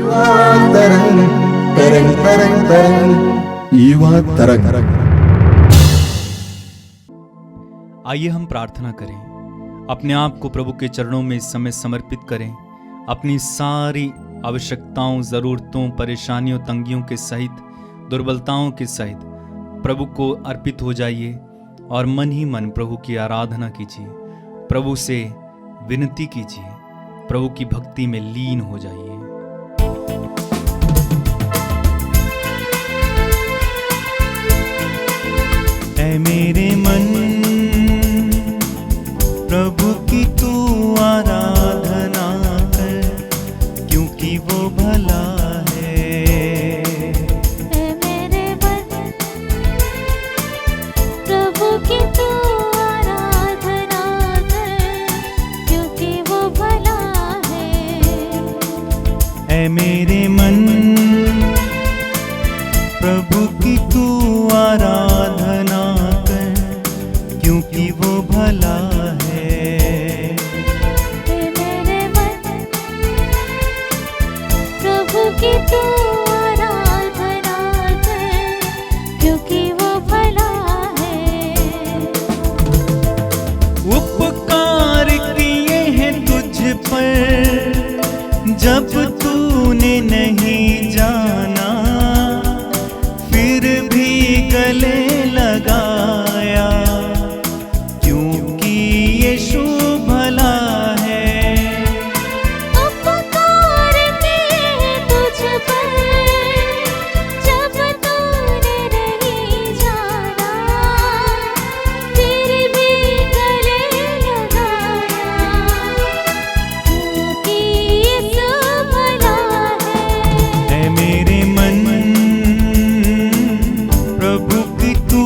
तरंग तरंग तरंग तरंग युवा तरंग। आइए हम प्रार्थना करें, अपने आप को प्रभु के चरणों में इस समय समर्पित करें। अपनी सारी आवश्यकताओं, ज़रूरतों, परेशानियों, तंगियों के सहित, दुर्बलताओं के सहित प्रभु को अर्पित हो जाइए और मन ही मन प्रभु की आराधना कीजिए, प्रभु से विनती कीजिए, प्रभु की भक्ति में लीन हो जाइए। ऐ मेरे मन, प्रभु की तू आराधना कर, क्योंकि वो भला है। ऐ मेरे मन, प्रभु की तू आराधना कर, क्योंकि वो भला है। ऐ मेरे मन, प्रभु की तू आराधना कर, क्योंकि वो भला है। ऐ मेरे मन, प्रभु की तू आराधना कर, क्योंकि वो भला है। उपकार किए हैं तुझ पर जब तूने नहीं जाना, फिर भी गले लगाया, क्योंकि यीशु भला है। उपकार किए तुझ पर जब तूने नहीं जाना, फिर भी गले लगाया, क्योंकि यीशु भला है। ऐ मेरे मन, प्रभु की तू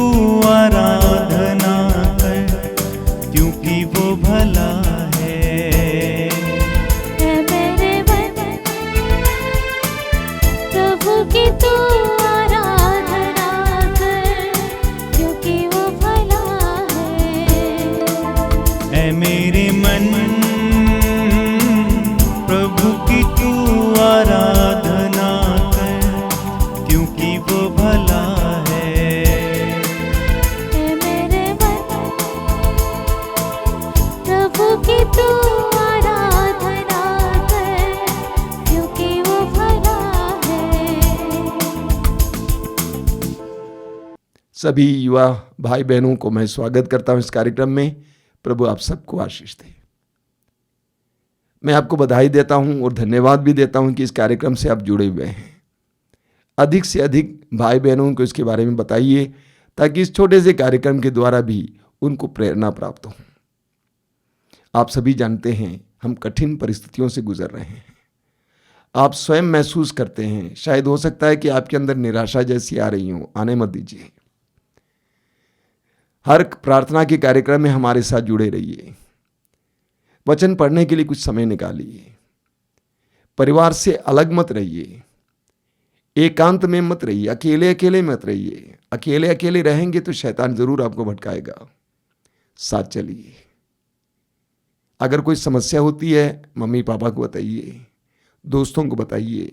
आराधना कर, क्योंकि वो भला है। ऐ मेरे मन, प्रभु की तू आराधना कर, क्योंकि वो भला है। ऐ मेरे मन, प्रभु की तू आराधना कर, क्योंकि वो भला है। ऐ मेरे मन, प्रभु की तू आराधना कर, क्योंकि वो भला है। सभी युवा भाई बहनों को मैं स्वागत करता हूं इस कार्यक्रम में। प्रभु आप सबको आशीष दे। मैं आपको बधाई देता हूं और धन्यवाद भी देता हूं कि इस कार्यक्रम से आप जुड़े हुए हैं। अधिक से अधिक भाई बहनों को इसके बारे में बताइए, ताकि इस छोटे से कार्यक्रम के द्वारा भी उनको प्रेरणा प्राप्त हो। आप सभी जानते हैं हम कठिन परिस्थितियों से गुजर रहे हैं। आप स्वयं महसूस करते हैं, शायद हो सकता है कि आपके अंदर निराशा जैसी आ रही हो। आने मत दीजिए। हर प्रार्थना के कार्यक्रम में हमारे साथ जुड़े रहिए। वचन पढ़ने के लिए कुछ समय निकालिए। परिवार से अलग मत रहिए, एकांत में मत रहिए, अकेले अकेले मत रहिए। अकेले अकेले रहेंगे तो शैतान जरूर आपको भटकाएगा। साथ चलिए। अगर कोई समस्या होती है, मम्मी पापा को बताइए, दोस्तों को बताइए।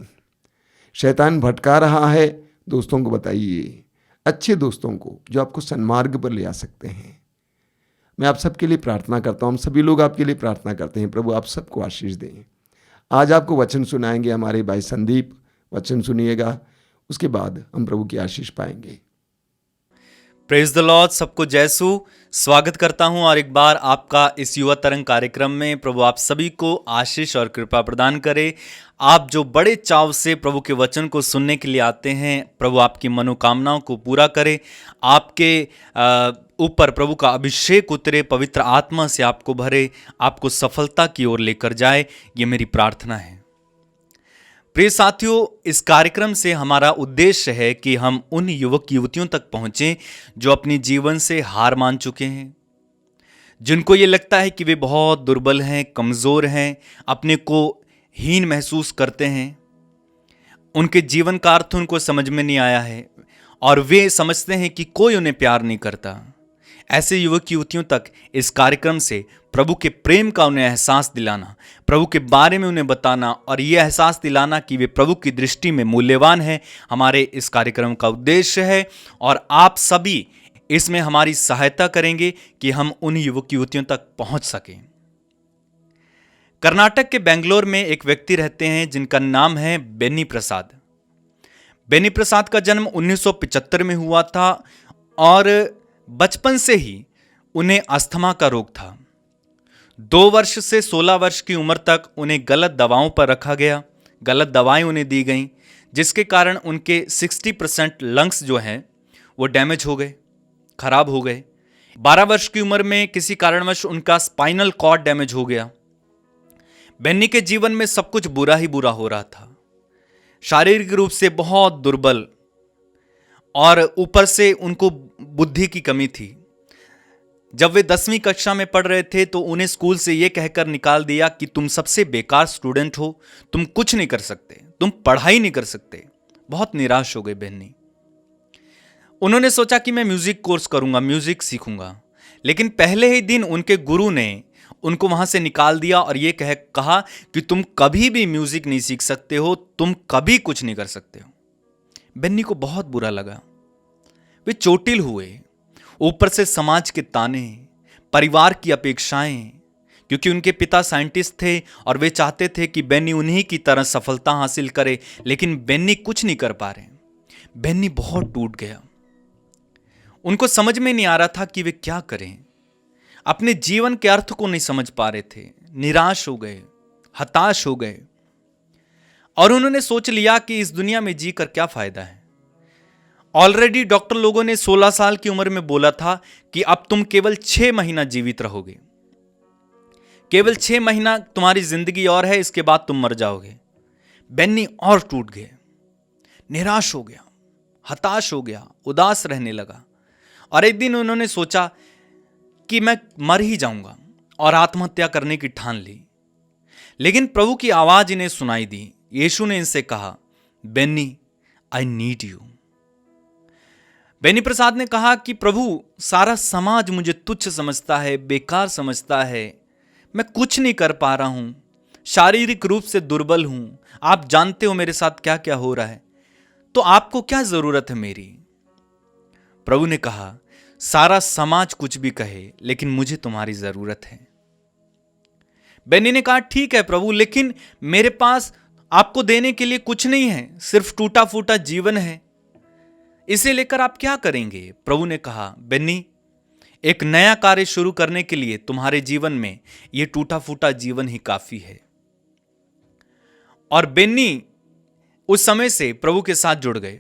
शैतान भटका रहा है, दोस्तों को बताइए, अच्छे दोस्तों को जो आपको सन्मार्ग पर ले आ सकते हैं। मैं आप सबके लिए प्रार्थना करता हूँ। हम सभी लोग आपके लिए प्रार्थना करते हैं। प्रभु आप सबको आशीष दें। आज आपको वचन सुनाएंगे हमारे भाई संदीप। वचन सुनिएगा, उसके बाद हम प्रभु की आशीष पाएंगे। Praise the Lord. सबको जयसु स्वागत करता हूं और एक बार आपका इस युवा तरंग कार्यक्रम में। प्रभु आप सभी को आशीष और कृपा प्रदान करे। आप जो बड़े चाव से प्रभु के वचन को सुनने के लिए आते हैं, प्रभु आपकी मनोकामनाओं को पूरा करे। आपके ऊपर प्रभु का अभिषेक उतरे, पवित्र आत्मा से आपको भरे, आपको सफलता की ओर लेकर जाए, ये मेरी प्रार्थना है। प्रिय साथियों, इस कार्यक्रम से हमारा उद्देश्य है कि हम उन युवक युवतियों तक पहुंचें जो अपने जीवन से हार मान चुके हैं, जिनको ये लगता है कि वे बहुत दुर्बल हैं, कमज़ोर हैं, अपने को हीन महसूस करते हैं, उनके जीवन का अर्थ उनको समझ में नहीं आया है और वे समझते हैं कि कोई उन्हें प्यार नहीं करता। ऐसे युवक युवतियों तक इस कार्यक्रम से प्रभु के प्रेम का उन्हें एहसास दिलाना, प्रभु के बारे में उन्हें बताना और ये एहसास दिलाना कि वे प्रभु की दृष्टि में मूल्यवान हैं, हमारे इस कार्यक्रम का उद्देश्य है। और आप सभी इसमें हमारी सहायता करेंगे कि हम उन युवक युवतियों तक पहुंच सकें। कर्नाटक के बेंगलोर में एक व्यक्ति रहते हैं जिनका नाम है बेनी प्रसाद। बेनी प्रसाद का जन्म 1975 में हुआ था और बचपन से ही उन्हें अस्थमा का रोग था। 2 वर्ष से 16 वर्ष की उम्र तक उन्हें गलत दवाओं पर रखा गया, गलत दवाएं उन्हें दी गईं, जिसके कारण उनके 60% लंग्स जो हैं वो डैमेज हो गए, खराब हो गए। 12 वर्ष की उम्र में किसी कारणवश उनका स्पाइनल कॉर्ड डैमेज हो गया। बेन्नी के जीवन में सब कुछ बुरा ही बुरा हो रहा था, शारीरिक रूप से बहुत दुर्बल और ऊपर से उनको बुद्धि की कमी थी। जब वे 10वीं कक्षा में पढ़ रहे थे तो उन्हें स्कूल से यह कहकर निकाल दिया कि तुम सबसे बेकार स्टूडेंट हो, तुम कुछ नहीं कर सकते, तुम पढ़ाई नहीं कर सकते। बहुत निराश हो गए बेन्नी। उन्होंने सोचा कि मैं म्यूजिक कोर्स करूंगा, म्यूजिक सीखूंगा, लेकिन पहले ही दिन उनके गुरु ने उनको वहां से निकाल दिया और यह कहा कि तुम कभी भी म्यूजिक नहीं सीख सकते हो, तुम कभी कुछ नहीं कर सकते हो। बेन्नी को बहुत बुरा लगा, वे चोटिल हुए। ऊपर से समाज के ताने, परिवार की अपेक्षाएं, क्योंकि उनके पिता साइंटिस्ट थे और वे चाहते थे कि बेन्नी उन्हीं की तरह सफलता हासिल करे, लेकिन बेन्नी कुछ नहीं कर पा रहे। बेन्नी बहुत टूट गया। उनको समझ में नहीं आ रहा था कि वे क्या करें। अपने जीवन के अर्थ को नहीं समझ पा रहे थे, निराश हो गए, हताश हो गए और उन्होंने सोच लिया कि इस दुनिया में जीकर क्या फायदा है। ऑलरेडी डॉक्टर लोगों ने 16 साल की उम्र में बोला था कि अब तुम केवल 6 महीना जीवित रहोगे, केवल 6 महीना तुम्हारी जिंदगी और है, इसके बाद तुम मर जाओगे। बेन्नी और टूट गए, निराश हो गया, हताश हो गया, उदास रहने लगा और एक दिन उन्होंने सोचा कि मैं मर ही जाऊंगा और आत्महत्या करने की ठान ली। लेकिन प्रभु की आवाज इन्हें सुनाई दी। यीशु ने इनसे कहा, Benny, I need you. Beni Prasad ने कहा कि प्रभु, सारा समाज मुझे तुच्छ समझता है, बेकार समझता है, मैं कुछ नहीं कर पा रहा हूं, शारीरिक रूप से दुर्बल हूं, आप जानते हो मेरे साथ क्या क्या हो रहा है, तो आपको क्या जरूरत है मेरी। प्रभु ने कहा, सारा समाज कुछ भी कहे, लेकिन मुझे तुम्हारी जरूरत है। बेनी ने कहा, ठीक है प्रभु, लेकिन मेरे पास आपको देने के लिए कुछ नहीं है, सिर्फ टूटा फूटा जीवन है, इसे लेकर आप क्या करेंगे। प्रभु ने कहा, बेन्नी, एक नया कार्य शुरू करने के लिए तुम्हारे जीवन में यह टूटा फूटा जीवन ही काफी है। और बेन्नी उस समय से प्रभु के साथ जुड़ गए।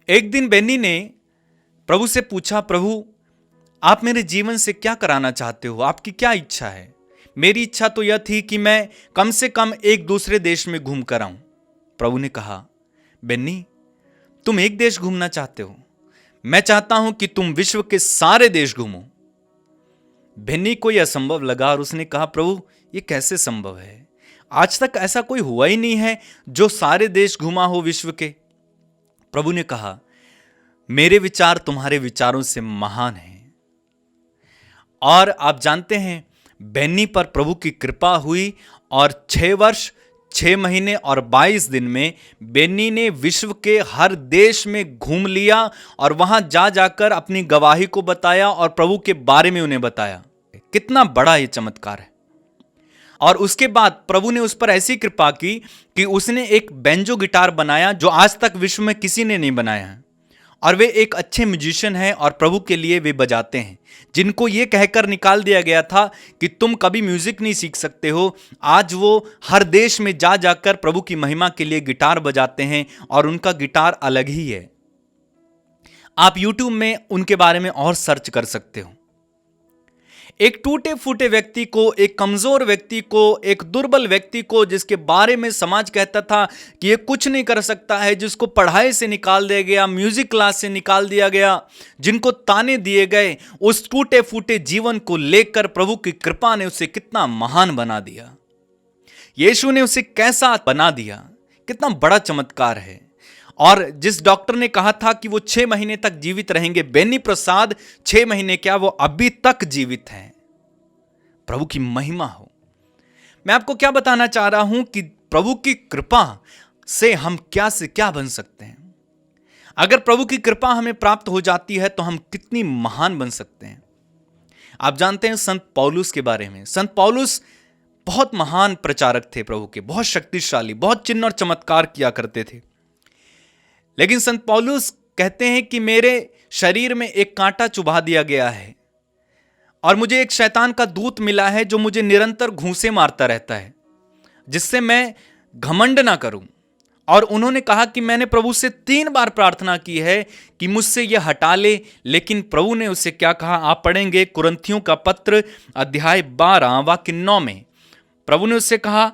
एक दिन बेन्नी ने प्रभु से पूछा, प्रभु, आप मेरे जीवन से क्या कराना चाहते हो, आपकी क्या इच्छा है। मेरी इच्छा तो यह थी कि मैं कम से कम एक दूसरे देश में घूम कर आऊं। प्रभु ने कहा, बेन्नी, तुम एक देश घूमना चाहते हो, मैं चाहता हूं कि तुम विश्व के सारे देश घूमो। बेन्नी को यह असंभव लगा और उसने कहा, प्रभु, यह कैसे संभव है, आज तक ऐसा कोई हुआ ही नहीं है जो सारे देश घूमा हो विश्व के। प्रभु ने कहा, मेरे विचार तुम्हारे विचारों से महान हैं। और आप जानते हैं, बेन्नी पर प्रभु की कृपा हुई और 6 वर्ष 6 महीने और 22 दिन में बेन्नी ने विश्व के हर देश में घूम लिया और वहां जा जाकर अपनी गवाही को बताया और प्रभु के बारे में उन्हें बताया। कितना बड़ा यह चमत्कार है। और उसके बाद प्रभु ने उस पर ऐसी कृपा की कि उसने एक बेंजो गिटार बनाया जो आज तक विश्व में किसी ने नहीं बनाया है। और वे एक अच्छे म्यूजिशियन हैं और प्रभु के लिए वे बजाते हैं। जिनको ये कहकर निकाल दिया गया था कि तुम कभी म्यूजिक नहीं सीख सकते हो, आज वो हर देश में जा जाकर प्रभु की महिमा के लिए गिटार बजाते हैं और उनका गिटार अलग ही है। आप YouTube में उनके बारे में और सर्च कर सकते हो। एक टूटे फूटे व्यक्ति को, एक कमजोर व्यक्ति को, एक दुर्बल व्यक्ति को, जिसके बारे में समाज कहता था कि ये कुछ नहीं कर सकता है, जिसको पढ़ाई से निकाल दिया गया, म्यूजिक क्लास से निकाल दिया गया, जिनको ताने दिए गए, उस टूटे फूटे जीवन को लेकर प्रभु की कृपा ने उसे कितना महान बना दिया। यीशु ने उसे कैसा बना दिया, कितना बड़ा चमत्कार है। और जिस डॉक्टर ने कहा था कि वो 6 महीने तक जीवित रहेंगे, बेनी प्रसाद 6 महीने क्या, वो अभी तक जीवित हैं। प्रभु की महिमा हो। मैं आपको क्या बताना चाह रहा हूं कि प्रभु की कृपा से हम क्या से क्या बन सकते हैं। अगर प्रभु की कृपा हमें प्राप्त हो जाती है तो हम कितनी महान बन सकते हैं। आप जानते हैं संत पौलुस के बारे में। संत पौलुस बहुत महान प्रचारक थे प्रभु के, बहुत शक्तिशाली, बहुत चिन्ह और चमत्कार किया करते थे। लेकिन संत पौलुस कहते हैं कि मेरे शरीर में एक कांटा चुभा दिया गया है और मुझे एक शैतान का दूत मिला है जो मुझे निरंतर घूंसे मारता रहता है, जिससे मैं घमंड ना करूं। और उन्होंने कहा कि मैंने प्रभु से 3 बार प्रार्थना की है कि मुझसे यह हटा ले, लेकिन प्रभु ने उससे क्या कहा, आप पढ़ेंगे कुरिन्थियों का पत्र अध्याय 12 वाक्य 9 में। प्रभु ने उससे कहा,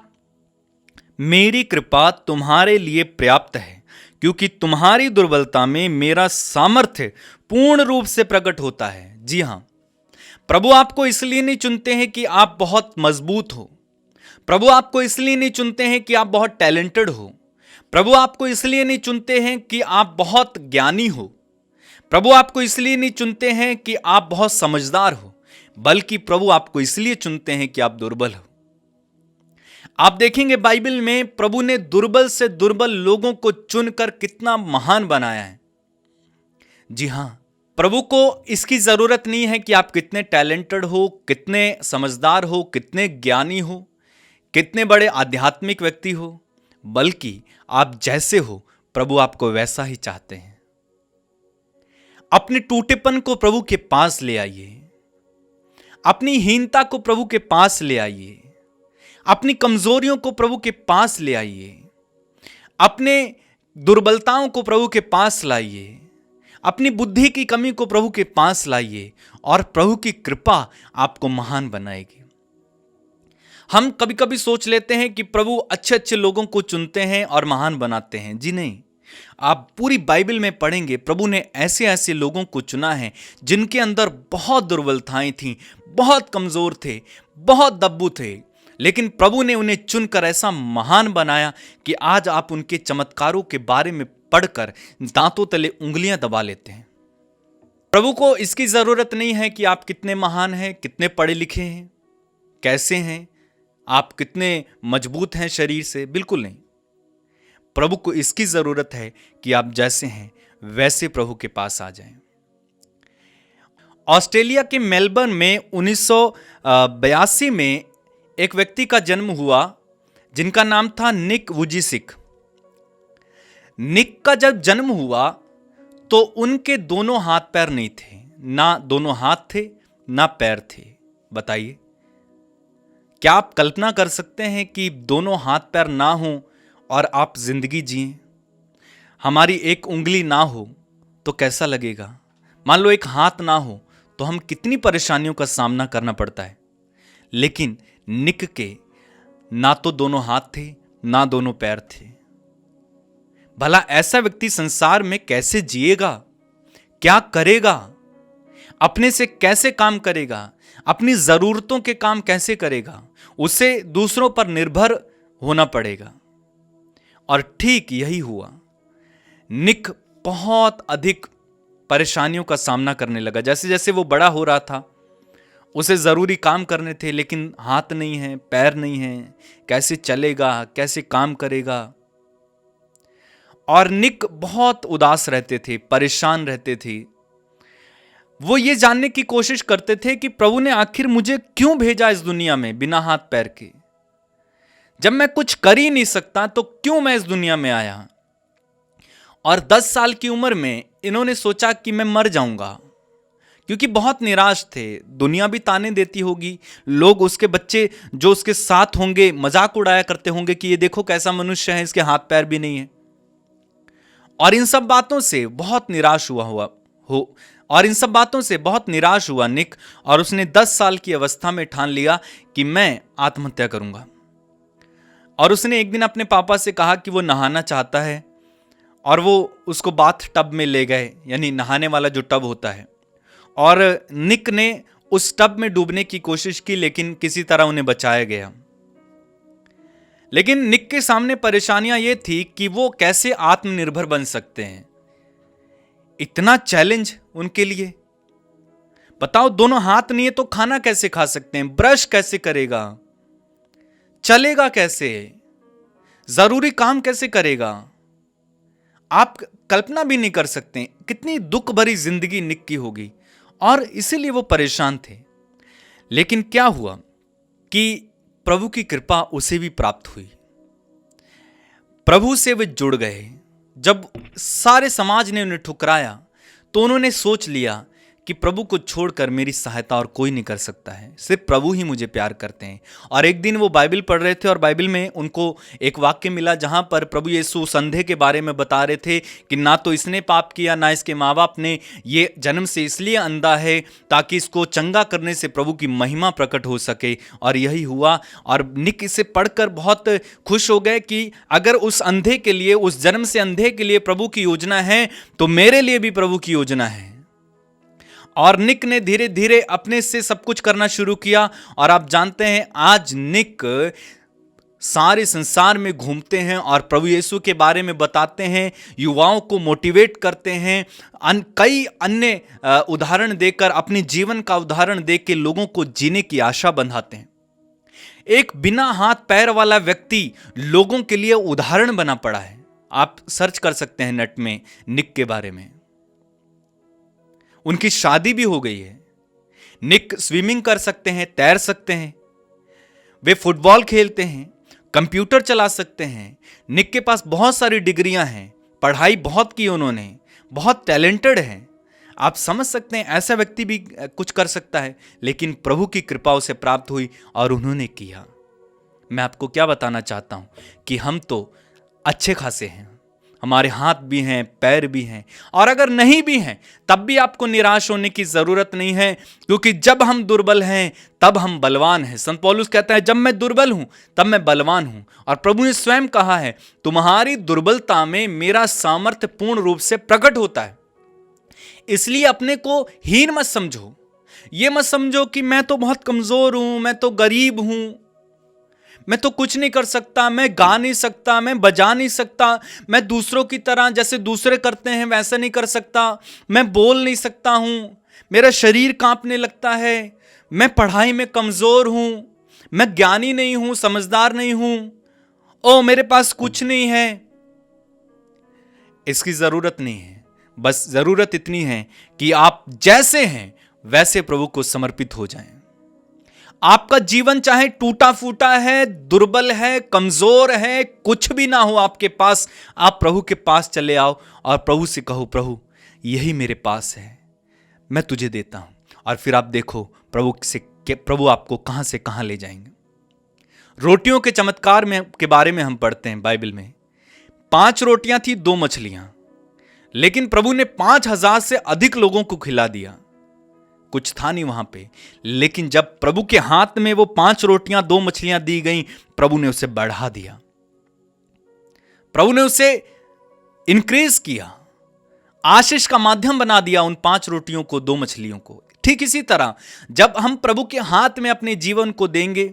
मेरी कृपा तुम्हारे लिए पर्याप्त है, क्योंकि तुम्हारी दुर्बलता में मेरा सामर्थ्य पूर्ण रूप से प्रकट होता है। जी हां, प्रभु आपको इसलिए नहीं चुनते हैं कि आप बहुत मजबूत हो। प्रभु आपको इसलिए नहीं चुनते हैं कि आप बहुत टैलेंटेड हो। प्रभु आपको इसलिए नहीं चुनते हैं कि आप बहुत ज्ञानी हो। प्रभु आपको इसलिए नहीं चुनते हैं कि आप बहुत समझदार हो, बल्कि प्रभु आपको इसलिए चुनते हैं कि आप दुर्बल हो। आप देखेंगे बाइबल में प्रभु ने दुर्बल से दुर्बल लोगों को चुनकर कितना महान बनाया है। जी हां, प्रभु को इसकी जरूरत नहीं है कि आप कितने टैलेंटेड हो, कितने समझदार हो, कितने ज्ञानी हो, कितने बड़े आध्यात्मिक व्यक्ति हो, बल्कि आप जैसे हो प्रभु आपको वैसा ही चाहते हैं। अपने टूटेपन को प्रभु के पास ले आइए, अपनी हीनता को प्रभु के पास ले आइए, अपनी कमजोरियों को प्रभु के पास ले आइए, अपने दुर्बलताओं को प्रभु के पास लाइए, अपनी बुद्धि की कमी को प्रभु के पास लाइए और प्रभु की कृपा आपको महान बनाएगी। हम कभी कभी सोच लेते हैं कि प्रभु अच्छे अच्छे लोगों को चुनते हैं और महान बनाते हैं। जी नहीं, आप पूरी बाइबल में पढ़ेंगे प्रभु ने ऐसे ऐसे लोगों को चुना है जिनके अंदर बहुत दुर्बलताएं थीं, बहुत कमजोर थे, बहुत दब्बू थे, लेकिन प्रभु ने उन्हें चुनकर ऐसा महान बनाया कि आज आप उनके चमत्कारों के बारे में पढ़कर दांतों तले उंगलियां दबा लेते हैं। प्रभु को इसकी जरूरत नहीं है कि आप कितने महान हैं, कितने पढ़े लिखे हैं, कैसे हैं, आप कितने मजबूत हैं शरीर से, बिल्कुल नहीं। प्रभु को इसकी जरूरत है कि आप जैसे हैं वैसे प्रभु के पास आ जाएं। ऑस्ट्रेलिया के मेलबर्न में 1982 में एक व्यक्ति का जन्म हुआ जिनका नाम था निक वुजिसिक। निक का जब जन्म हुआ तो उनके दोनों हाथ पैर नहीं थे, ना दोनों हाथ थे ना पैर थे। बताइए, क्या आप कल्पना कर सकते हैं कि दोनों हाथ पैर ना हो और आप जिंदगी जिएं? हमारी एक उंगली ना हो तो कैसा लगेगा? मान लो एक हाथ ना हो तो हम कितनी परेशानियों का सामना करना पड़ता है। लेकिन निक के ना तो दोनों हाथ थे ना दोनों पैर थे। भला ऐसा व्यक्ति संसार में कैसे जिएगा? क्या करेगा? अपने से कैसे काम करेगा? अपनी जरूरतों के काम कैसे करेगा? उसे दूसरों पर निर्भर होना पड़ेगा। और ठीक यही हुआ। निक बहुत अधिक परेशानियों का सामना करने लगा। जैसे जैसे वो बड़ा हो रहा था, उसे जरूरी काम करने थे, लेकिन हाथ नहीं है, पैर नहीं है, कैसे चलेगा, कैसे काम करेगा? और निक बहुत उदास रहते थे, परेशान रहते थे। वो ये जानने की कोशिश करते थे कि प्रभु ने आखिर मुझे क्यों भेजा इस दुनिया में बिना हाथ पैर के? जब मैं कुछ कर ही नहीं सकता तो क्यों मैं इस दुनिया में आया? और 10 साल की उम्र में इन्होंने सोचा कि मैं मर जाऊंगा, क्योंकि बहुत निराश थे। दुनिया भी ताने देती होगी, लोग, उसके बच्चे जो उसके साथ होंगे मजाक उड़ाया करते होंगे कि ये देखो कैसा मनुष्य है, इसके हाथ पैर भी नहीं है। और इन सब बातों से बहुत निराश हुआ निक, और उसने 10 साल की अवस्था में ठान लिया कि मैं आत्महत्या करूंगा। और उसने एक दिन अपने पापा से कहा कि वो नहाना चाहता है, और वो उसको बाथ टब में ले गए, यानी नहाने वाला जो टब होता है। और निक ने उस टब में डूबने की कोशिश की, लेकिन किसी तरह उन्हें बचाया गया। लेकिन निक के सामने परेशानियां ये थी कि वो कैसे आत्मनिर्भर बन सकते हैं। इतना चैलेंज उनके लिए। बताओ, दोनों हाथ नहीं है तो खाना कैसे खा सकते हैं? ब्रश कैसे करेगा? चलेगा कैसे? जरूरी काम कैसे करेगा? आप कल्पना भी नहीं कर सकते कितनी दुख भरी जिंदगी निक की होगी, और इसीलिए वो परेशान थे। लेकिन क्या हुआ कि प्रभु की कृपा उसे भी प्राप्त हुई। प्रभु से वे जुड़ गए। जब सारे समाज ने उन्हें ठुकराया तो उन्होंने सोच लिया कि प्रभु को छोड़कर मेरी सहायता और कोई नहीं कर सकता है, सिर्फ प्रभु ही मुझे प्यार करते हैं। और एक दिन वो बाइबल पढ़ रहे थे और बाइबल में उनको एक वाक्य मिला जहां पर प्रभु यीशु उस अंधे के बारे में बता रहे थे कि ना तो इसने पाप किया ना इसके माँ बाप ने, ये जन्म से इसलिए अंधा है ताकि इसको चंगा करने से प्रभु की महिमा प्रकट हो सके। और यही हुआ। और निक इसे पढ़कर बहुत खुश हो गए कि अगर उस अंधे के लिए, उस जन्म से अंधे के लिए प्रभु की योजना है तो मेरे लिए भी प्रभु की योजना है। और निक ने धीरे धीरे अपने से सब कुछ करना शुरू किया। और आप जानते हैं आज निक सारे संसार में घूमते हैं और प्रभु यीशु के बारे में बताते हैं, युवाओं को मोटिवेट करते हैं, कई अन्य उदाहरण देकर, अपने जीवन का उदाहरण देकर लोगों को जीने की आशा बंधाते हैं। एक बिना हाथ पैर वाला व्यक्ति लोगों के लिए उदाहरण बना पड़ा है। आप सर्च कर सकते हैं नेट में निक के बारे में। उनकी शादी भी हो गई है। निक स्विमिंग कर सकते हैं, तैर सकते हैं, वे फुटबॉल खेलते हैं, कंप्यूटर चला सकते हैं। निक के पास बहुत सारी डिग्रियां हैं, पढ़ाई बहुत की उन्होंने, बहुत टैलेंटेड हैं। आप समझ सकते हैं ऐसा व्यक्ति भी कुछ कर सकता है। लेकिन प्रभु की कृपा उसे प्राप्त हुई और उन्होंने किया। मैं आपको क्या बताना चाहता हूं कि हम तो अच्छे खासे हैं, हमारे हाथ भी हैं, पैर भी हैं, और अगर नहीं भी हैं तब भी आपको निराश होने की जरूरत नहीं है, क्योंकि जब हम दुर्बल हैं तब हम बलवान हैं। संत पौलुस कहता है जब मैं दुर्बल हूं तब मैं बलवान हूं। और प्रभु ने स्वयं कहा है तुम्हारी दुर्बलता में मेरा सामर्थ्य पूर्ण रूप से प्रकट होता है। इसलिए अपने को हीन मत समझो। यह मत समझो कि मैं तो बहुत कमजोर हूं, मैं तो गरीब हूं, मैं तो कुछ नहीं कर सकता, मैं गा नहीं सकता, मैं बजा नहीं सकता, मैं दूसरों की तरह जैसे दूसरे करते हैं वैसा नहीं कर सकता, मैं बोल नहीं सकता हूं, मेरा शरीर कांपने लगता है, मैं पढ़ाई में कमजोर हूं, मैं ज्ञानी नहीं हूं, समझदार नहीं हूं, ओ मेरे पास कुछ नहीं है। इसकी जरूरत नहीं है। बस जरूरत इतनी है कि आप जैसे हैं वैसे प्रभु को समर्पित हो जाएं। आपका जीवन चाहे टूटा फूटा है, दुर्बल है, कमजोर है, कुछ भी ना हो आपके पास, आप प्रभु के पास चले आओ और प्रभु से कहो प्रभु यही मेरे पास है, मैं तुझे देता हूं। और फिर आप देखो प्रभु आपको कहां से कहां ले जाएंगे। रोटियों के चमत्कार के बारे में हम पढ़ते हैं बाइबल में। 5 रोटियां थी, 2 मछलियां, लेकिन प्रभु ने 5,000 से अधिक लोगों को खिला दिया। कुछ था नहीं वहां पे, लेकिन जब प्रभु के हाथ में वो 5 रोटियां 2 मछलियां दी गई, प्रभु ने उसे बढ़ा दिया, प्रभु ने उसे इंक्रीज किया, आशीष का माध्यम बना दिया उन 5 रोटियों को, 2 मछलियों को। ठीक इसी तरह जब हम प्रभु के हाथ में अपने जीवन को देंगे,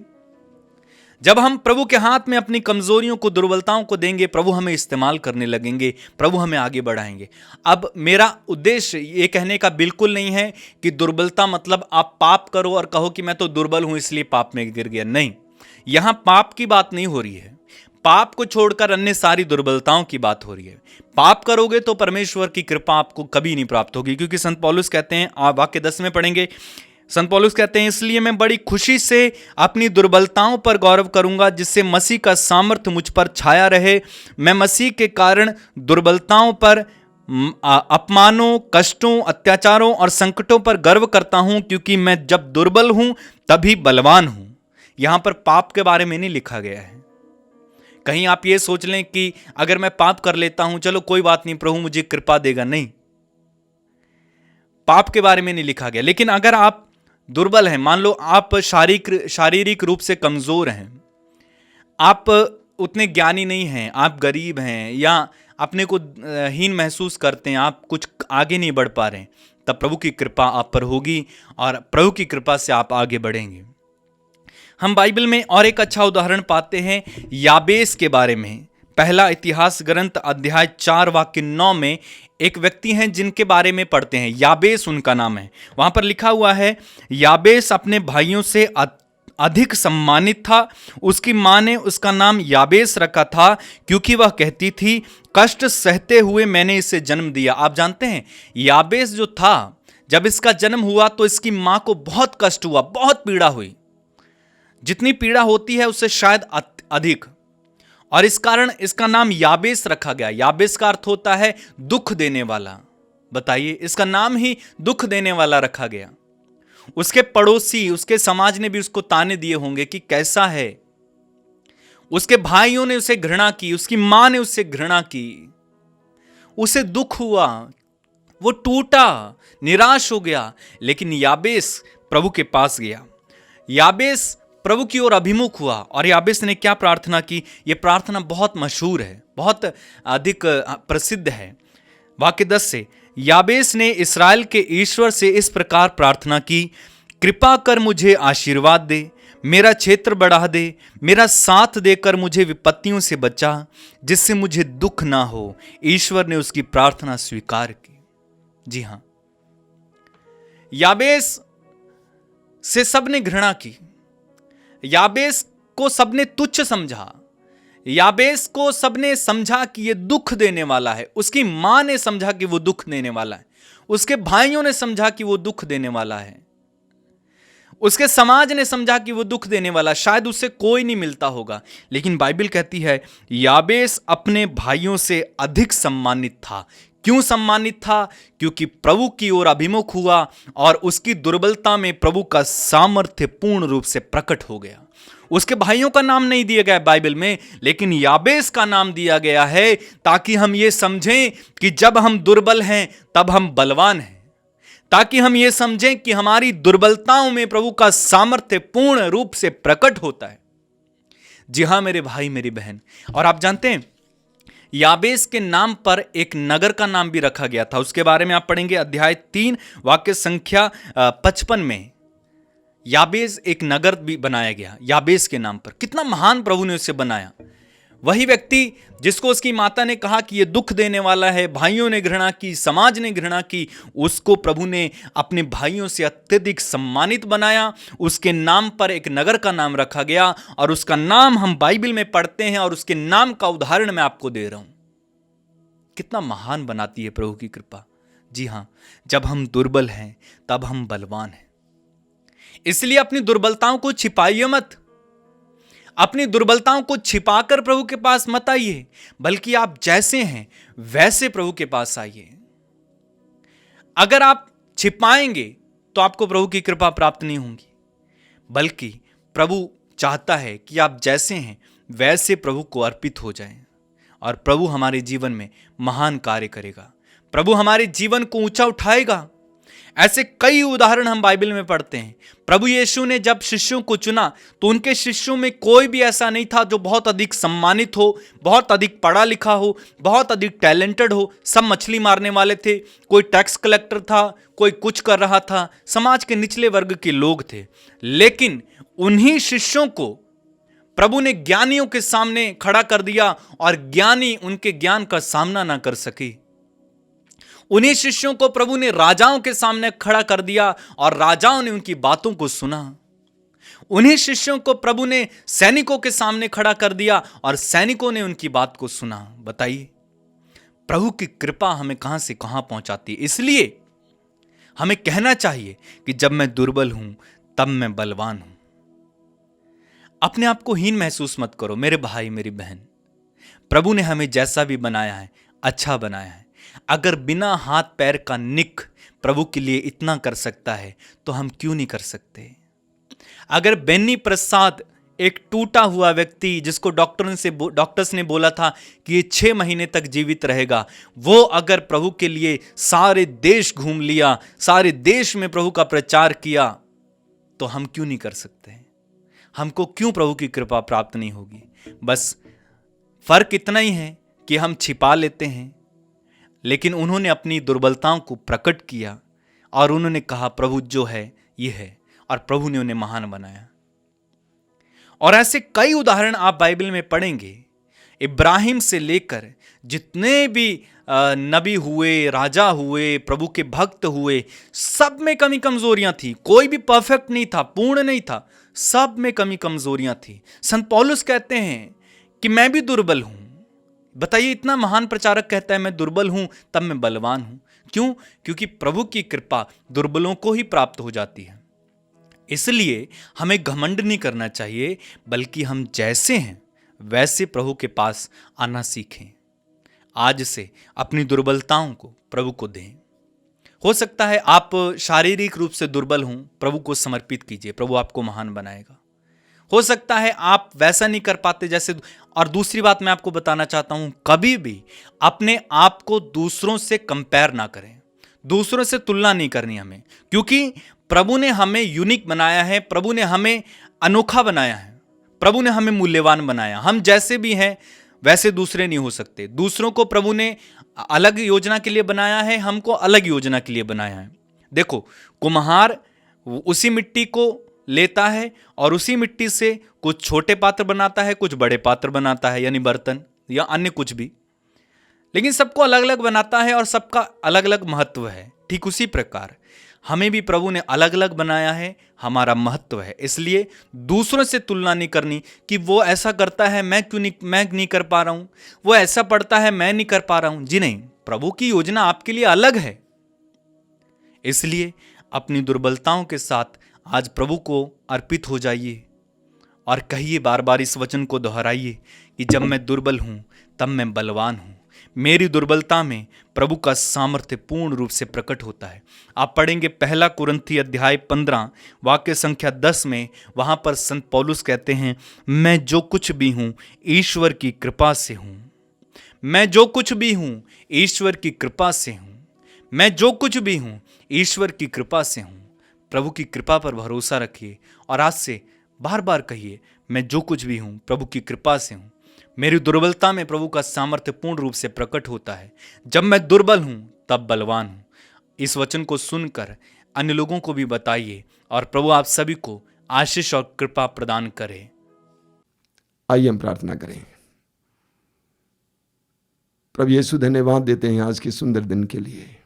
जब हम प्रभु के हाथ में अपनी कमजोरियों को, दुर्बलताओं को देंगे, प्रभु हमें इस्तेमाल करने लगेंगे, प्रभु हमें आगे बढ़ाएंगे। अब मेरा उद्देश्य ये कहने का बिल्कुल नहीं है कि दुर्बलता मतलब आप पाप करो और कहो कि मैं तो दुर्बल हूं इसलिए पाप में गिर गया। नहीं, यहां पाप की बात नहीं हो रही है। पाप को छोड़कर अन्य सारी दुर्बलताओं की बात हो रही है। पाप करोगे तो परमेश्वर की कृपा आपको कभी नहीं प्राप्त होगी, क्योंकि संत पौलुस कहते हैं, आप वाक्य 10 में पढ़ेंगे, संत पौलुस कहते हैं इसलिए मैं बड़ी खुशी से अपनी दुर्बलताओं पर गौरव करूंगा, जिससे मसीह का सामर्थ्य मुझ पर छाया रहे। मैं मसीह के कारण दुर्बलताओं पर, अपमानों, कष्टों, अत्याचारों और संकटों पर गर्व करता हूं, क्योंकि मैं जब दुर्बल हूं तभी बलवान हूं। यहां पर पाप के बारे में नहीं लिखा गया है। कहीं आप ये सोच लें कि अगर मैं पाप कर लेता हूं चलो कोई बात नहीं, प्रभु मुझे कृपा देगा। नहीं, पाप के बारे में नहीं लिखा गया। लेकिन अगर आप दुर्बल हैं, मान लो आप शारीरिक रूप से कमजोर हैं, आप उतने ज्ञानी नहीं हैं, आप गरीब हैं, या अपने को हीन महसूस करते हैं, आप कुछ आगे नहीं बढ़ पा रहे हैं, तब प्रभु की कृपा आप पर होगी और प्रभु की कृपा से आप आगे बढ़ेंगे। हम बाइबल में और एक अच्छा उदाहरण पाते हैं याबेस के बारे में। पहला इतिहास ग्रंथ अध्याय 4 वाक्य 9 में एक व्यक्ति हैं जिनके बारे में पढ़ते हैं। याबेस उनका नाम है। वहां पर लिखा हुआ है, याबेस अपने भाइयों से अधिक सम्मानित था। उसकी मां ने उसका नाम याबेस रखा था क्योंकि वह कहती थी, कष्ट सहते हुए मैंने इसे जन्म दिया। आप जानते हैं याबेस जो था, जब इसका जन्म हुआ तो इसकी मां को बहुत कष्ट हुआ, बहुत पीड़ा हुई, जितनी पीड़ा होती है उससे शायद अधिक, और इस कारण इसका नाम याबेस रखा गया। याबेस का अर्थ होता है दुख देने वाला। बताइए, इसका नाम ही दुख देने वाला रखा गया। उसके पड़ोसी, उसके समाज ने भी उसको ताने दिए होंगे कि कैसा है। उसके भाइयों ने उसे घृणा की, उसकी मां ने उससे घृणा की, उसे दुख हुआ, वो टूटा, निराश हो गया। लेकिन याबेस प्रभु के पास गया, याबेस प्रभु की ओर अभिमुख हुआ, और याबेस ने क्या प्रार्थना की? यह प्रार्थना बहुत मशहूर है, बहुत अधिक प्रसिद्ध है। वाक्य 10 से, याबेस ने इस्राएल के ईश्वर से इस प्रकार प्रार्थना की, कृपा कर मुझे आशीर्वाद दे, मेरा क्षेत्र बढ़ा दे, मेरा साथ देकर मुझे विपत्तियों से बचा, जिससे मुझे दुख ना हो। ईश्वर ने उसकी प्रार्थना स्वीकार की। जी हां, याबेस से सबने घृणा की, याबेस को सबने तुच्छ समझा, याबेस को सबने समझा कि यह दुख देने वाला है। उसकी मां ने समझा कि वो दुख देने वाला है, उसके भाइयों ने समझा कि वो दुख देने वाला है, उसके समाज ने समझा कि वो दुख देने वाला, शायद उससे कोई नहीं मिलता होगा। लेकिन बाइबल कहती है याबेस अपने भाइयों से अधिक सम्मानित था। क्यों सम्मानित था? क्योंकि प्रभु की ओर अभिमुख हुआ और उसकी दुर्बलता में प्रभु का सामर्थ्य पूर्ण रूप से प्रकट हो गया। उसके भाइयों का नाम नहीं दिया गया बाइबल में, लेकिन याबेस का नाम दिया गया है, ताकि हम ये समझें कि जब हम दुर्बल हैं तब हम बलवान हैं, ताकि हम ये समझें कि हमारी दुर्बलताओं में प्रभु का सामर्थ्य पूर्ण रूप से प्रकट होता है। जी हां मेरे भाई, मेरी बहन, और आप जानते हैं याबेस के नाम पर एक नगर का नाम भी रखा गया था। उसके बारे में आप पढ़ेंगे अध्याय 3 वाक्य संख्या 55 में। याबेस एक नगर भी बनाया गया याबेस के नाम पर। कितना महान प्रभु ने उसे बनाया। वही व्यक्ति जिसको उसकी माता ने कहा कि यह दुख देने वाला है, भाइयों ने घृणा की, समाज ने घृणा की, उसको प्रभु ने अपने भाइयों से अत्यधिक सम्मानित बनाया। उसके नाम पर एक नगर का नाम रखा गया, और उसका नाम हम बाइबल में पढ़ते हैं, और उसके नाम का उदाहरण मैं आपको दे रहा हूं। कितना महान बनाती है प्रभु की कृपा। जी हां, जब हम दुर्बल हैं तब हम बलवान हैं। इसलिए अपनी दुर्बलताओं को छिपाइए मत, अपनी दुर्बलताओं को छिपाकर प्रभु के पास मत आइए, बल्कि आप जैसे हैं वैसे प्रभु के पास आइए। अगर आप छिपाएंगे तो आपको प्रभु की कृपा प्राप्त नहीं होगी, बल्कि प्रभु चाहता है कि आप जैसे हैं वैसे प्रभु को अर्पित हो जाएं, और प्रभु हमारे जीवन में महान कार्य करेगा। प्रभु हमारे जीवन को ऊंचा उठाएगा। ऐसे कई उदाहरण हम बाइबल में पढ़ते हैं। प्रभु यीशु ने जब शिष्यों को चुना तो उनके शिष्यों में कोई भी ऐसा नहीं था जो बहुत अधिक सम्मानित हो, बहुत अधिक पढ़ा लिखा हो, बहुत अधिक टैलेंटेड हो। सब मछली मारने वाले थे, कोई टैक्स कलेक्टर था, कोई कुछ कर रहा था, समाज के निचले वर्ग के लोग थे। लेकिन उन्हीं शिष्यों को प्रभु ने ज्ञानियों के सामने खड़ा कर दिया, और ज्ञानी उनके ज्ञान का सामना ना कर सके। उन्हीं शिष्यों को प्रभु ने राजाओं के सामने खड़ा कर दिया, और राजाओं ने उनकी बातों को सुना। उन्हीं शिष्यों को प्रभु ने सैनिकों के सामने खड़ा कर दिया, और सैनिकों ने उनकी बात को सुना। बताइए प्रभु की कृपा हमें कहां से कहां पहुंचाती है। इसलिए हमें कहना चाहिए कि जब मैं दुर्बल हूं तब मैं बलवान हूं। अपने आप को हीन महसूस मत करो मेरे भाई, मेरी बहन। प्रभु ने हमें जैसा भी बनाया है अच्छा बनाया है। अगर बिना हाथ पैर का निक प्रभु के लिए इतना कर सकता है तो हम क्यों नहीं कर सकते? अगर बेन्नी प्रसाद एक टूटा हुआ व्यक्ति जिसको डॉक्टर्स ने बोला था कि ये 6 महीने तक जीवित रहेगा, वो अगर प्रभु के लिए सारे देश घूम लिया, सारे देश में प्रभु का प्रचार किया, तो हम क्यों नहीं कर सकते? हमको क्यों प्रभु की कृपा प्राप्त नहीं होगी? बस फर्क इतना ही है कि हम छिपा लेते हैं, लेकिन उन्होंने अपनी दुर्बलताओं को प्रकट किया, और उन्होंने कहा प्रभु जो है ये है, और प्रभु ने उन्हें महान बनाया। और ऐसे कई उदाहरण आप बाइबल में पढ़ेंगे। इब्राहिम से लेकर जितने भी नबी हुए, राजा हुए, प्रभु के भक्त हुए, सब में कमी कमजोरियां थी। कोई भी परफेक्ट नहीं था, पूर्ण नहीं था, सब में कमी कमजोरियां थी। संत पौलुस कहते हैं कि मैं भी दुर्बल हूं। बताइए, इतना महान प्रचारक कहता है मैं दुर्बल हूं, तब मैं बलवान हूं। क्यों? क्योंकि प्रभु की कृपा दुर्बलों को ही प्राप्त हो जाती है। इसलिए हमें घमंड नहीं करना चाहिए, बल्कि हम जैसे हैं वैसे प्रभु के पास आना सीखें। आज से अपनी दुर्बलताओं को प्रभु को दें। हो सकता है आप शारीरिक रूप से दुर्बल हों, प्रभु को समर्पित कीजिए, प्रभु आपको महान बनाएगा। हो सकता है आप वैसा नहीं कर पाते जैसे। और दूसरी बात मैं आपको बताना चाहता हूं, कभी भी अपने आप को दूसरों से कंपेयर ना करें, दूसरों से तुलना नहीं करनी हमें, क्योंकि प्रभु ने हमें यूनिक बनाया है, प्रभु ने हमें अनोखा बनाया है, प्रभु ने हमें मूल्यवान बनाया। हम जैसे भी हैं वैसे दूसरे नहीं हो सकते। दूसरों को प्रभु ने अलग योजना के लिए बनाया है, हमको अलग योजना के लिए बनाया है। देखो, कुम्हार उसी मिट्टी को लेता है और उसी मिट्टी से कुछ छोटे पात्र बनाता है, कुछ बड़े पात्र बनाता है, यानी बर्तन या अन्य कुछ भी, लेकिन सबको अलग अलग बनाता है और सबका अलग अलग महत्व है। ठीक उसी प्रकार हमें भी प्रभु ने अलग अलग बनाया है, हमारा महत्व है। इसलिए दूसरों से तुलना नहीं करनी कि वो ऐसा करता है मैं नहीं कर पा रहा हूं, वो ऐसा पढ़ता है मैं नहीं कर पा रहा हूं। जी नहीं, प्रभु की योजना आपके लिए अलग है। इसलिए अपनी दुर्बलताओं के साथ आज प्रभु को अर्पित हो जाइए और कहिए, बार बार इस वचन को दोहराइए कि जब मैं दुर्बल हूं तब मैं बलवान हूं। मेरी दुर्बलता में प्रभु का सामर्थ्य पूर्ण रूप से प्रकट होता है। आप पढ़ेंगे 1 कुरिन्थी अध्याय 15 वाक्य संख्या 10 में, वहां पर संत पौलुस कहते हैं, मैं जो कुछ भी हूं ईश्वर की कृपा से हूं। मैं जो कुछ भी हूं ईश्वर की कृपा से हूं। मैं जो कुछ भी हूं ईश्वर की कृपा से हूं। प्रभु की कृपा पर भरोसा रखिए और आज से बार बार कहिए, मैं जो कुछ भी हूं प्रभु की कृपा से हूं। मेरी दुर्बलता में प्रभु का सामर्थ्य पूर्ण रूप से प्रकट होता है। जब मैं दुर्बल हूं तब बलवान हूं। इस वचन को सुनकर अन्य लोगों को भी बताइए और प्रभु आप सभी को आशीष और कृपा प्रदान करे। आइए हम प्रार्थना करें। प्रभु यीशु, धन्यवाद देते हैं आज के सुंदर दिन के लिए,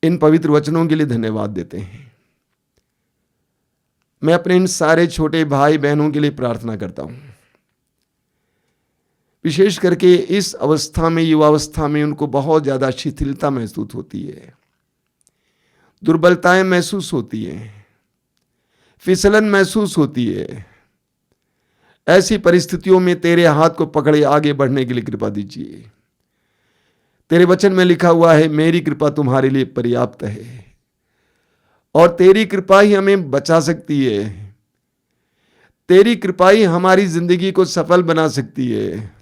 इन पवित्र वचनों के लिए धन्यवाद देते हैं। मैं अपने इन सारे छोटे भाई बहनों के लिए प्रार्थना करता हूं, विशेष करके इस अवस्था में, युवावस्था में उनको बहुत ज्यादा शिथिलता महसूस होती है, दुर्बलताएं महसूस होती हैं, फिसलन महसूस होती है। ऐसी परिस्थितियों में तेरे हाथ को पकड़े आगे बढ़ने के लिए कृपा दीजिए। तेरे वचन में लिखा हुआ है, मेरी कृपा तुम्हारे लिए पर्याप्त है, और तेरी कृपा ही हमें बचा सकती है। तेरी कृपा ही हमारी जिंदगी को सफल बना सकती है।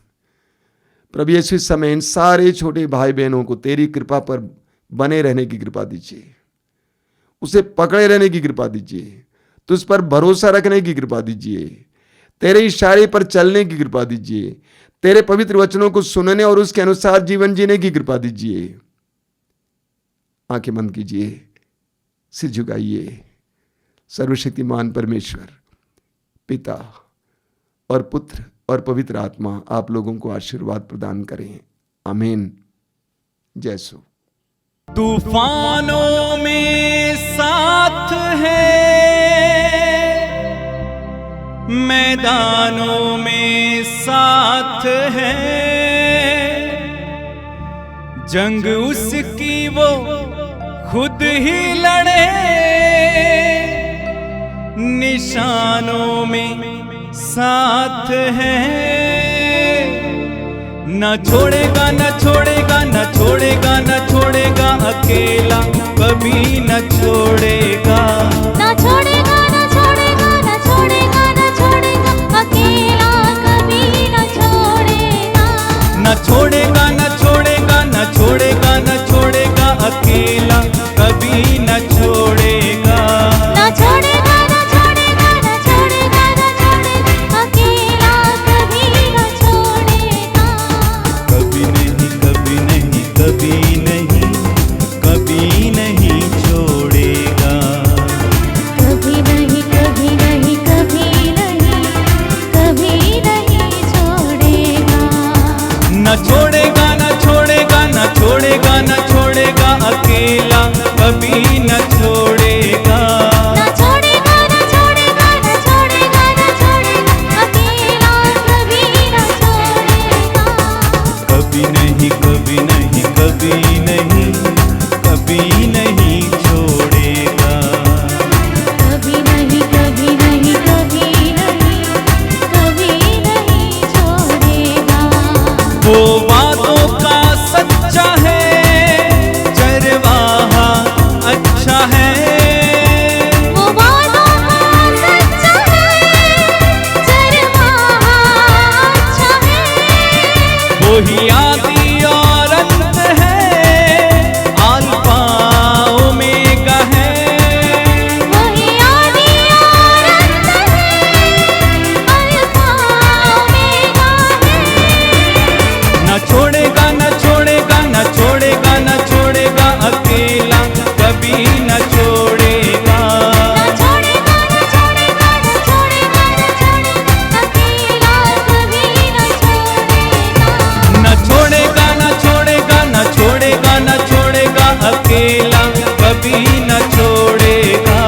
प्रभु यीशु, इस समय इन सारे छोटे भाई बहनों को तेरी कृपा पर बने रहने की कृपा दीजिए, उसे पकड़े रहने की कृपा दीजिए, तुझ पर भरोसा रखने की कृपा दीजिए, तेरे इशारे पर चलने की कृपा दीजिए, तेरे पवित्र वचनों को सुनने और उसके अनुसार जीवन जीने की कृपा दीजिए। आंखें बंद कीजिए, सिर झुकाइए। सर्वशक्तिमान परमेश्वर, पिता और पुत्र और पवित्र आत्मा आप लोगों को आशीर्वाद प्रदान करें। आमीन। जय सो। तूफानों में साथ है, मैदानों में साथ है, जंग उसकी वो खुद ही लड़े, निशानों में साथ है। न छोड़ेगा, न छोड़ेगा, न छोड़ेगा, न छोड़ेगा, अकेला कभी न छोड़ेगा। ना छोड़ेगा, ना छोड़ेगा, ना छोड़ेगा, ना छोड़ेगा, अकेला कभी न छोड़ेगा। न छोड़ेगा, न छोड़ेगा, न छोड़ेगा, न छोड़ेगा, अकेला कभी न छोड़ेगा। ना छोड़ेगा, ना छोड़ेगा, ना छोड़ेगा, ना छोड़ेगा, अकेला कभी न छोड़ेगा। कभी नहीं, कभी नहीं, कभी नहीं, कभी नहीं छोड़ेगा। कभी नहीं, कभी नहीं, कभी न छोड़ेगा न छोड़ेगा न छोड़ेगा न छोड़ेगा अकेला कभी न छोड़ेगा। न छोड़ेगा न छोड़ेगा न छोड़ेगा न छोड़ेगा अकेला कभी न छोड़ेगा। कभी नहीं कभी नहीं कभी नहीं कभी नहीं छोड़ेगा। कभी नहीं कभी नहीं कभी नहीं कभी नहीं छोड़ेगा। वो वादों का सच्चा है चरवाहा अच्छा है। वो वादों का सच्चा है चरवाहा अच्छा है। वो ही आदि और अंत है अल्फा ओमेगा है। वही आदि और अंत है अल्फा ओमेगा है। न छोड़ेगा न छोड़ेगा न छोड़ेगा न छोड़ेगा अकेला कभी न छोड़ेगा। न छोड़ेगा न छोड़ेगा न छोड़ेगा न छोड़ेगा अकेला कभी न छोड़ेगा। न छोड़ेगा न छोड़ेगा न छोड़ेगा न छोड़ेगा अकेला कभी न छोड़ेगा।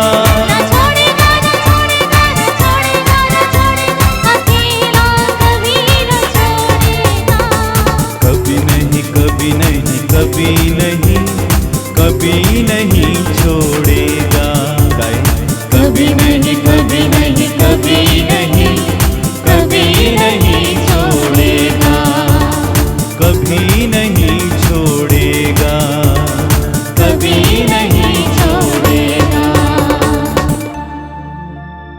न छोड़ेगा न छोड़ेगा न छोड़ेगा न छोड़ेगा अकेला कभी न छोड़ेगा। कभी नहीं कभी नहीं कभी नहीं कभी नहीं छोड़ेगा। कभी नहीं